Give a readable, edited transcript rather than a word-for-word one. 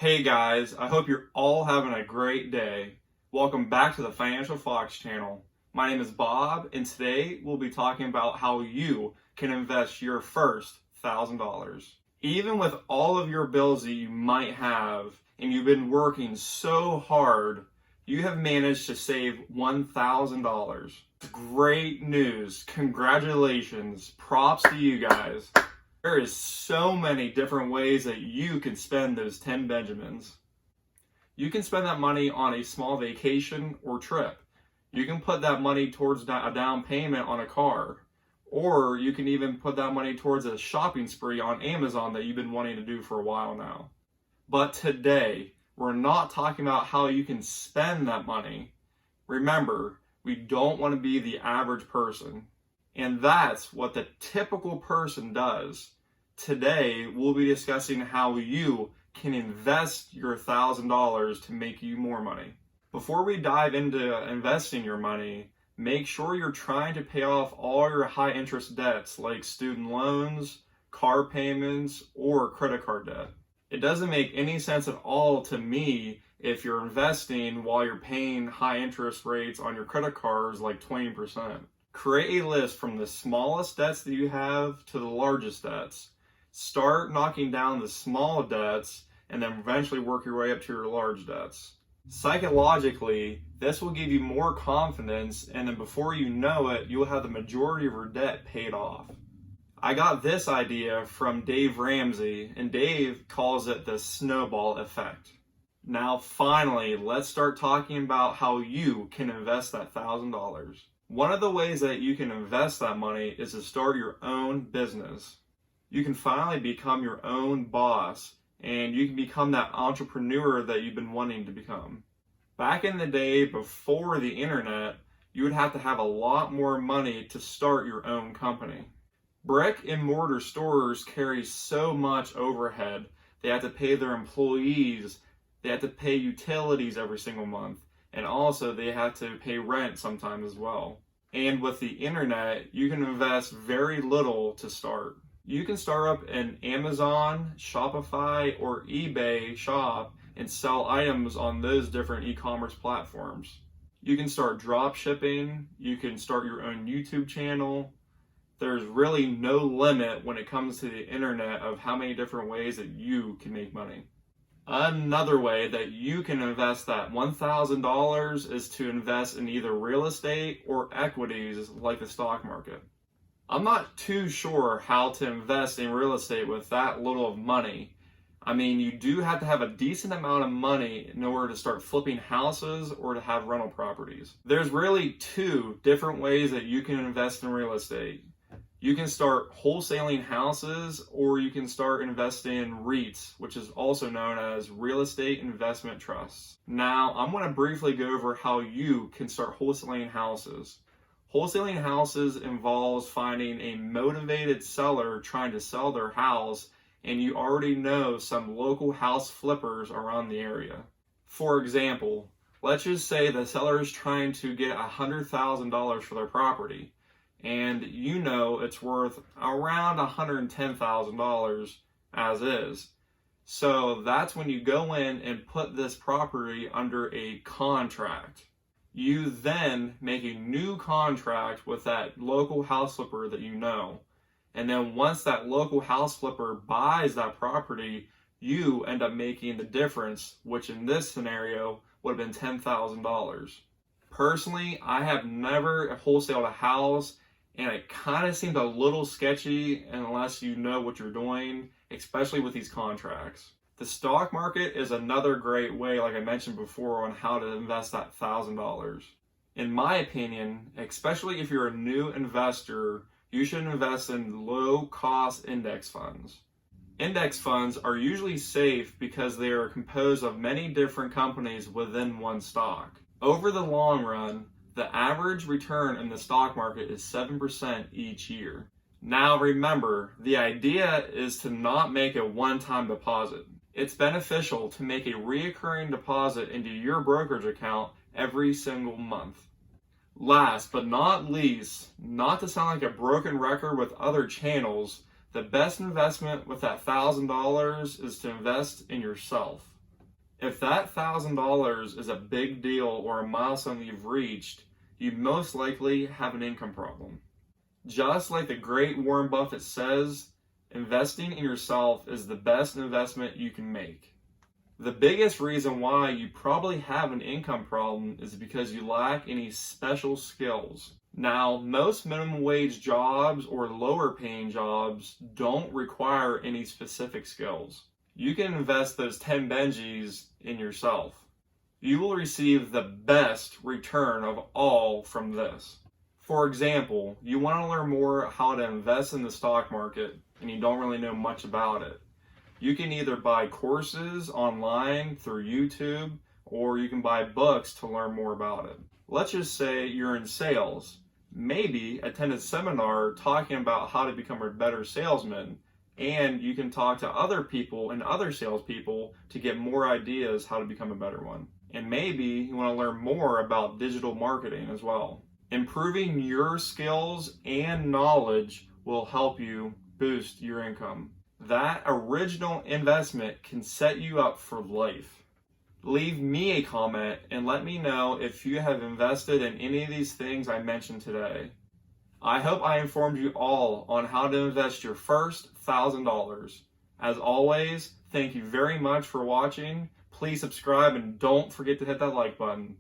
Hey guys, I hope you're all having a great day. Welcome back to the Financial Fox channel. My name is Bob, and today we'll be talking about how you can invest your first $1,000. Even with all of your bills that you might have, and you've been working so hard, you have managed to save $1,000. Great news. Congratulations. Props to you guys. There is so many different ways that you can spend those 10 Benjamins. You can spend that money on a small vacation or trip. You can put that money towards a down payment on a car. Or you can even put that money towards a shopping spree on Amazon that you've been wanting to do for a while now. But today, we're not talking about how you can spend that money. Remember, we don't want to be the average person. And that's what the typical person does. Today, we'll be discussing how you can invest your $1,000 to make you more money. Before we dive into investing your money, make sure you're trying to pay off all your high interest debts like student loans, car payments, or credit card debt. It doesn't make any sense at all to me if you're investing while you're paying high interest rates on your credit cards like 20%. Create a list from the smallest debts that you have to the largest debts. Start knocking down the small debts and then eventually work your way up to your large debts. Psychologically, this will give you more confidence, and then before you know it, you'll have the majority of your debt paid off. I got this idea from Dave Ramsey, and Dave calls it the snowball effect. Now finally, let's start talking about how you can invest that $1,000. One of the ways that you can invest that money is to start your own business. You can finally become your own boss, and you can become that entrepreneur that you've been wanting to become. Back in the day before the internet, you would have to have a lot more money to start your own company. Brick and mortar stores carry so much overhead. They have to pay their employees, they have to pay utilities every single month, and also they have to pay rent sometimes as well. And with the internet, you can invest very little to start. You can start up an Amazon, Shopify, or eBay shop and sell items on those different e-commerce platforms. You can start drop shipping, you can start your own YouTube channel. There's really no limit when it comes to the internet of how many different ways that you can make money. Another way that you can invest that $1,000 is to invest in either real estate or equities like the stock market. I'm not too sure how to invest in real estate with that little of money. I mean, you do have to have a decent amount of money in order to start flipping houses or to have rental properties. There's really two different ways that you can invest in real estate. You can start wholesaling houses, or you can start investing in REITs, which is also known as real estate investment trusts. Now, I'm going to briefly go over how you can start wholesaling houses. Wholesaling houses involves finding a motivated seller trying to sell their house, and you already know some local house flippers around the area. For example, let's just say the seller is trying to get $100,000 for their property, and you know it's worth around $110,000 as is. So that's when you go in and put this property under a contract. You then make a new contract with that local house flipper that you know. And then once that local house flipper buys that property, you end up making the difference, which in this scenario would have been $10,000. Personally, I have never wholesaled a house, and it kind of seemed a little sketchy unless you know what you're doing, especially with these contracts. The stock market is another great way, like I mentioned before, on how to invest that $1,000. In my opinion, especially if you're a new investor, you should invest in low-cost index funds. Index funds are usually safe because they are composed of many different companies within one stock. Over the long run, the average return in the stock market is 7% each year. Now remember, the idea is to not make a one-time deposit. It's beneficial to make a reoccurring deposit into your brokerage account every single month. Last but not least, not to sound like a broken record with other channels, the best investment with that $1,000 is to invest in yourself. If that $1,000 is a big deal or a milestone that you've reached, you most likely have an income problem. Just like the great Warren Buffett says, investing in yourself is the best investment you can make. The biggest reason why you probably have an income problem is because you lack any special skills. Now, most minimum wage jobs or lower paying jobs don't require any specific skills. You can invest those 10 Benjis in yourself. You will receive the best return of all from this. For example, you want to learn more how to invest in the stock market and you don't really know much about it. You can either buy courses online through YouTube or you can buy books to learn more about it. Let's just say you're in sales. Maybe attend a seminar talking about how to become a better salesman, and you can talk to other people and other salespeople to get more ideas how to become a better one. And maybe you want to learn more about digital marketing as well. Improving your skills and knowledge will help you boost your income. That original investment can set you up for life. Leave me a comment and let me know if you have invested in any of these things I mentioned today. I hope I informed you all on how to invest your first $1,000. As always, thank you very much for watching. Please subscribe and don't forget to hit that like button.